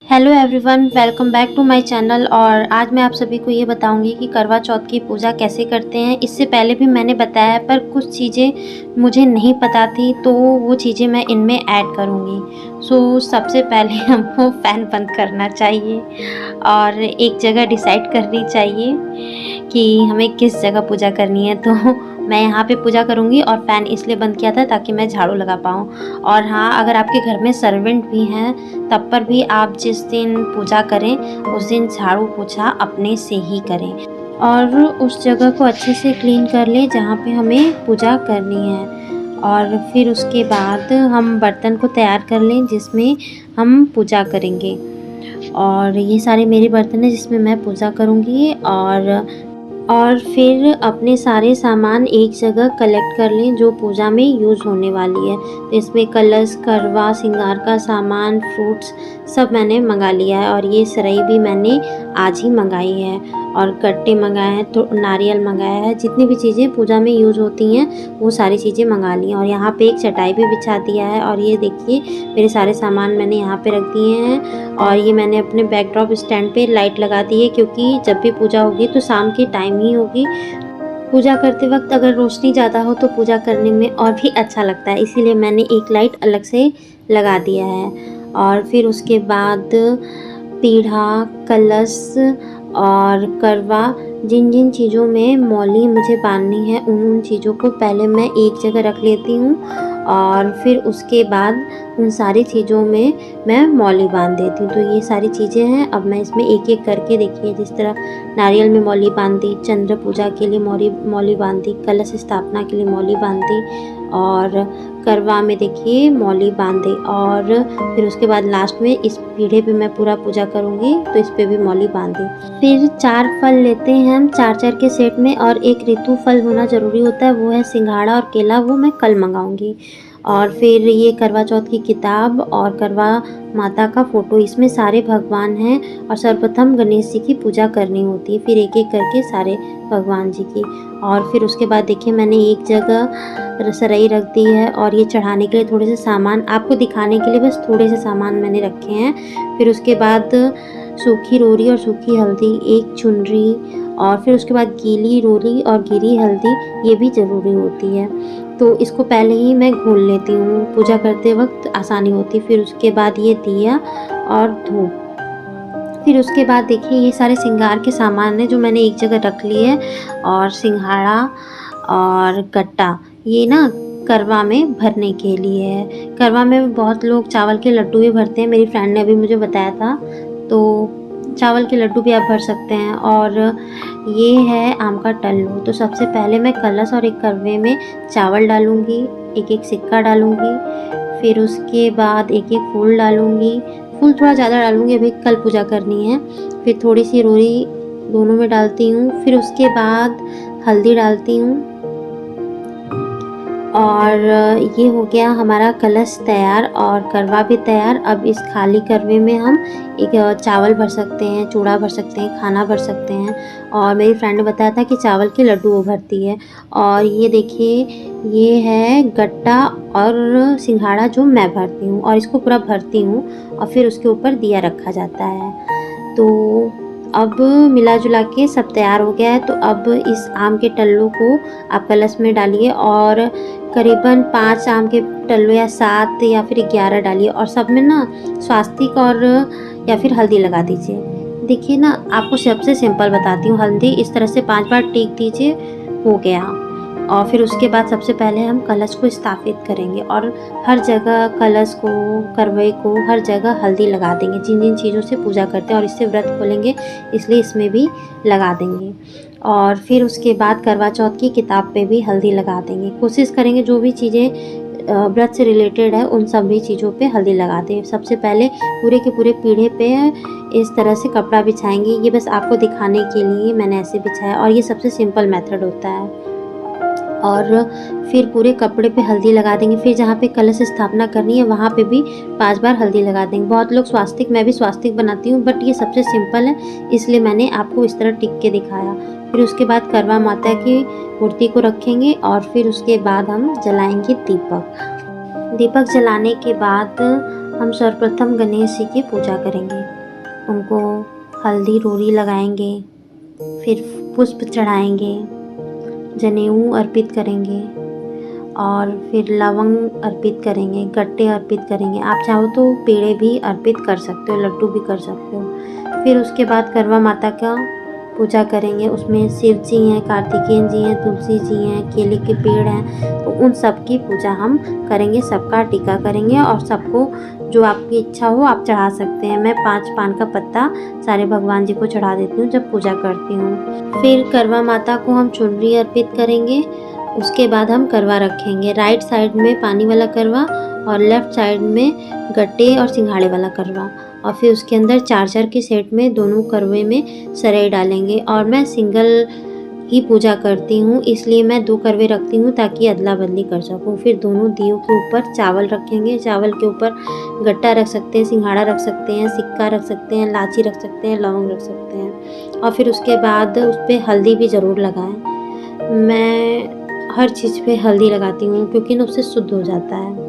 Hello everyone, welcome back to my channel. और आज मैं आप सभी को ये बताऊंगी कि करवा चौथ की पूजा कैसे करते हैं। इससे पहले भी मैंने बताया, पर कुछ चीज़ें मुझे नहीं पता थी, तो वो चीज़ें मैं इनमें ऐड करूंगी। सबसे पहले हमको फ़ैन बंद करना चाहिए और एक जगह डिसाइड करनी चाहिए कि हमें किस जगह पूजा करनी है। तो मैं यहाँ पे पूजा करूँगी और फ़ैन इसलिए बंद किया था ताकि मैं झाड़ू लगा पाऊँ। और हाँ, अगर आपके घर में सर्वेंट भी हैं तब पर भी आप जिस दिन पूजा करें उस दिन झाड़ू पोछा अपने से ही करें और उस जगह को अच्छे से क्लीन कर लें जहाँ पे हमें पूजा करनी है। और फिर उसके बाद हम बर्तन को तैयार कर लें जिसमें हम पूजा करेंगे। और ये सारे मेरे बर्तन हैं जिसमें मैं पूजा करूँगी। और फिर अपने सारे सामान एक जगह कलेक्ट कर लें जो पूजा में यूज़ होने वाली है। तो इसमें कलश, करवा, श्रृंगार का सामान, फ्रूट्स सब मैंने मंगा लिया है। और ये सराई भी मैंने आज ही मंगाई है और गट्टे मंगाए हैं, तो नारियल मंगाया है। जितनी भी चीज़ें पूजा में यूज़ होती हैं वो सारी चीज़ें मंगा ली हैं। और यहाँ पे एक चटाई भी बिछा दिया है। और ये देखिए मेरे सारे सामान मैंने यहाँ पे रख दिए हैं। और ये मैंने अपने बैकड्रॉप स्टैंड पे लाइट लगा दी है, क्योंकि जब भी पूजा होगी तो शाम के टाइम ही होगी। पूजा करते वक्त अगर रोशनी ज़्यादा हो तो पूजा करने में और भी अच्छा लगता है, इसीलिए मैंने एक लाइट अलग से लगा दिया है। और फिर उसके बाद पीढ़ा, कलश और करवा, जिन जिन चीज़ों में मौली मुझे बांधनी है उन उन चीज़ों को पहले मैं एक जगह रख लेती हूँ। और फिर उसके बाद उन सारी चीज़ों में मैं मौली बांध देती हूँ। तो ये सारी चीज़ें हैं। अब मैं इसमें एक एक करके, देखिए, जिस तरह नारियल में मौली बांधी, चंद्र पूजा के लिए मौली बांधी, कलश स्थापना के लिए मौली बांधी, और करवा में देखिए मौली बांधे। और फिर उसके बाद लास्ट में इस पीढ़े पे मैं पूरा पूजा करूँगी तो इस पे भी मौली बांधी। फिर 4 फल लेते हैं हम 4-4 के सेट में, और एक ऋतु फल होना ज़रूरी होता है, वो है सिंघाड़ा और केला, वो मैं कल मंगाऊँगी। और फिर ये करवा चौथ की किताब और करवा माता का फ़ोटो, इसमें सारे भगवान हैं। और सर्वप्रथम गणेश जी की पूजा करनी होती है, फिर एक एक करके सारे भगवान जी की। और फिर उसके बाद देखिए मैंने एक जगह सराई रख दी है। और ये चढ़ाने के लिए थोड़े से सामान, आपको दिखाने के लिए बस थोड़े से सामान मैंने रखे हैं। फिर उसके बाद सूखी रोरी और सूखी हल्दी, एक चुनरी, और फिर उसके बाद गीली रोरी और गीली हल्दी, ये भी ज़रूरी होती है। तो इसको पहले ही मैं घोल लेती हूँ, पूजा करते वक्त आसानी होती है। फिर उसके बाद ये दिया और धूप। फिर उसके बाद देखिए ये सारे श्रृंगार के सामान हैं जो मैंने एक जगह रख लिए हैं। और सिंघाड़ा और गट्टा, ये ना करवा में भरने के लिए है। करवा में बहुत लोग चावल के लड्डू भी भरते हैं, मेरी फ्रेंड ने अभी मुझे बताया था। तो चावल के लड्डू भी आप भर सकते हैं। और ये है आम का टल्लू। तो सबसे पहले मैं कलश और एक करवे में चावल डालूँगी, एक एक सिक्का डालूँगी। फिर उसके बाद एक एक फूल डालूँगी, फूल थोड़ा ज़्यादा डालूँगी, अभी कल पूजा करनी है। फिर थोड़ी सी रोरी दोनों में डालती हूँ। फिर उसके बाद हल्दी डालती हूँ। और ये हो गया हमारा कलश तैयार और करवा भी तैयार। अब इस खाली करवे में हम एक चावल भर सकते हैं, चूड़ा भर सकते हैं, खाना भर सकते हैं। और मेरी फ्रेंड ने बताया था कि चावल के लड्डू वो भरती है। और ये देखिए ये है गट्टा और सिंघाड़ा जो मैं भरती हूँ, और इसको पूरा भरती हूँ और फिर उसके ऊपर दिया रखा जाता है। तो अब मिला जुला के सब तैयार हो गया है। तो अब इस आम के टल्लू को आप कलश में डालिए, और करीबन 5 आम के टल्लू या 7 या फिर 11 डालिए, और सब में ना स्वास्तिक और या फिर हल्दी लगा दीजिए। देखिए ना, आपको सबसे सिंपल बताती हूँ, हल्दी इस तरह से 5 बार टीक दीजिए, हो गया। और फिर उसके बाद सबसे पहले हम कलश को स्थापित करेंगे, और हर जगह कलश को, करवे को, हर जगह हल्दी लगा देंगे। जिन जिन चीज़ों से पूजा करते हैं और इससे व्रत खोलेंगे, इसलिए इसमें भी लगा देंगे। और फिर उसके बाद करवा चौथ की किताब पे भी हल्दी लगा देंगे। कोशिश करेंगे जो भी चीज़ें व्रत से रिलेटेड है उन सभी चीज़ों पे हल्दी लगा दें। सबसे पहले पूरे के पूरे पीढ़े पे इस तरह से कपड़ा बिछाएंगे। ये बस आपको दिखाने के लिए मैंने ऐसे बिछाया, और ये सबसे सिंपल मेथड होता है। और फिर पूरे कपड़े पे हल्दी लगा देंगे। फिर जहाँ पे कलश स्थापना करनी है वहाँ पे भी 5 बार हल्दी लगा देंगे। बहुत लोग स्वास्तिक, मैं भी स्वास्तिक बनाती हूँ, बट ये सबसे सिंपल है इसलिए मैंने आपको इस तरह टिक के दिखाया। फिर उसके बाद करवा माता की मूर्ति को रखेंगे, और फिर उसके बाद हम जलाएंगे दीपक। दीपक जलाने के बाद हम सर्वप्रथम गणेश जी की पूजा करेंगे। उनको हल्दी रोरी लगाएंगे, फिर पुष्प चढ़ाएंगे, जनेऊ अर्पित करेंगे और फिर लवंग अर्पित करेंगे, गट्टे अर्पित करेंगे। आप चाहो तो पेड़े भी अर्पित कर सकते हो, लड्डू भी कर सकते हो। फिर उसके बाद करवा माता का पूजा करेंगे। उसमें शिव जी हैं, कार्तिकेय जी हैं, तुलसी जी हैं, केले के पेड़ हैं, तो उन सब की पूजा हम करेंगे, सबका टीका करेंगे और सबको जो आपकी इच्छा हो आप चढ़ा सकते हैं। मैं 5 पान का पत्ता सारे भगवान जी को चढ़ा देती हूँ जब पूजा करती हूँ। फिर करवा माता को हम चुनरी अर्पित करेंगे। उसके बाद हम करवा रखेंगे, राइट साइड में पानी वाला करवा और लेफ़्ट साइड में गट्टे और सिंघाड़े वाला करवा, और फिर उसके अंदर 4-4 के सेट में दोनों करवे में सराई डालेंगे। और मैं सिंगल ही पूजा करती हूँ, इसलिए मैं 2 करवे रखती हूँ ताकि अदला बदली कर सकूँ। फिर दोनों दियों के ऊपर चावल रखेंगे, चावल के ऊपर गट्टा रख सकते हैं, सिंघाड़ा रख सकते हैं, सिक्का रख सकते हैं, लाची रख सकते हैं, लौंग रख सकते हैं, और फिर उसके बाद उस पर हल्दी भी ज़रूर लगाएं। मैं हर चीज़ पे हल्दी लगाती हूँ क्योंकि ना उससे शुद्ध हो जाता है।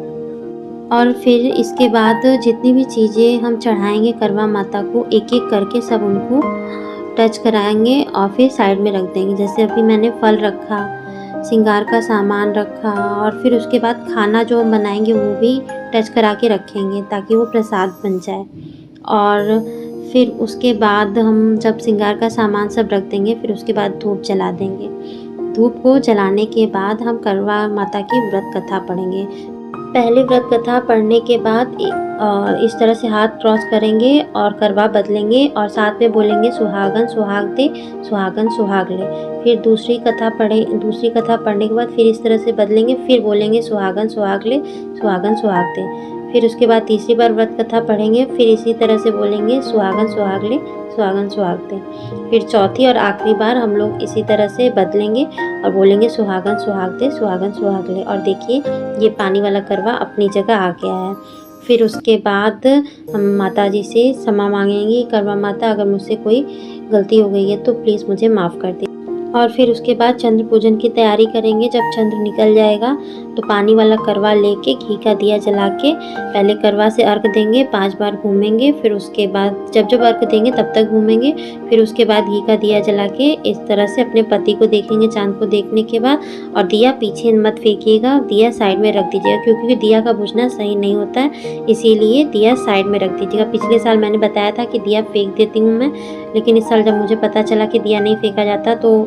और फिर इसके बाद जितनी भी चीज़ें हम चढ़ाएंगे करवा माता को, एक एक करके सब उनको टच कराएंगे और फिर साइड में रख देंगे। जैसे अभी मैंने फल रखा, श्रृंगार का सामान रखा, और फिर उसके बाद खाना जो हम बनाएंगे वो भी टच करा के रखेंगे ताकि वो प्रसाद बन जाए। और फिर उसके बाद हम जब श्रृंगार का सामान सब रख देंगे, फिर उसके बाद धूप जला देंगे। धूप को जलाने के बाद हम करवा माता की व्रत कथा पढ़ेंगे। पहले व्रत कथा पढ़ने के बाद इस तरह से हाथ क्रॉस करेंगे और करवा बदलेंगे और साथ में बोलेंगे सुहागन सुहाग दे, सुहागन सुहाग ले। फिर दूसरी कथा पढ़ने के बाद फिर इस तरह से बदलेंगे, फिर बोलेंगे सुहागन सुहाग ले, सुहागन सुहाग दे। फिर उसके बाद तीसरी बार व्रत कथा पढ़ेंगे, फिर इसी तरह से बोलेंगे सुहागन सुहाग ले, सुहागन सुहाग दे। फिर चौथी और आखिरी बार हम लोग इसी तरह से बदलेंगे और बोलेंगे सुहागन सुहाग दे, सुहागन सुहाग ले। और देखिए ये पानी वाला करवा अपनी जगह आ गया है। फिर उसके बाद हम माता जी से क्षमा मांगेंगे, करवा माता अगर मुझसे कोई गलती हो गई है तो प्लीज़ मुझे माफ़ कर दे। और फिर उसके बाद चंद्र पूजन की तैयारी करेंगे। जब चंद्र निकल जाएगा तो पानी वाला करवा लेके घी का दिया जला के पहले करवा से अर्घ देंगे, 5 बार घूमेंगे। फिर उसके बाद जब जब अर्घ देंगे तब तक घूमेंगे। फिर उसके बाद घी का दिया जला के इस तरह से अपने पति को देखेंगे चाँद को देखने के बाद। और दिया पीछे मत फेंकिएगा, दिया साइड में रख दीजिएगा क्योंकि दिया का बुझना सही नहीं होता है, इसीलिए दिया साइड में रख दीजिएगा। पिछले साल मैंने बताया था कि दिया फेंक देती हूँ मैं, लेकिन इस साल जब मुझे पता चला कि दिया नहीं फेंका जाता तो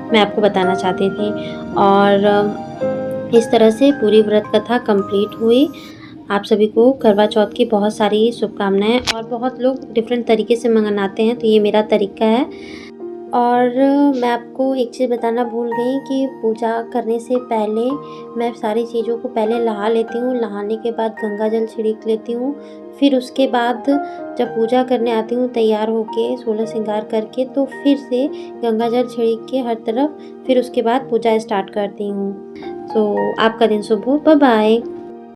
मैं आपको बताना चाहती थी। और इस तरह से पूरी व्रत कथा कंप्लीट हुई। आप सभी को करवा चौथ की बहुत सारी शुभकामनाएं। और बहुत लोग डिफरेंट तरीके से मनाते हैं, तो ये मेरा तरीका है। और मैं आपको एक चीज़ बताना भूल गई कि पूजा करने से पहले मैं सारी चीज़ों को पहले नहा लेती हूँ। नहाने के बाद गंगा जल छिड़क लेती हूँ। फिर उसके बाद जब पूजा करने आती हूँ तैयार होके 16 श्रृंगार करके, तो फिर से गंगा जल छिड़क के हर तरफ, फिर उसके बाद पूजा स्टार्ट करती हूँ। तो आपका दिन शुभ हो। Bye bye.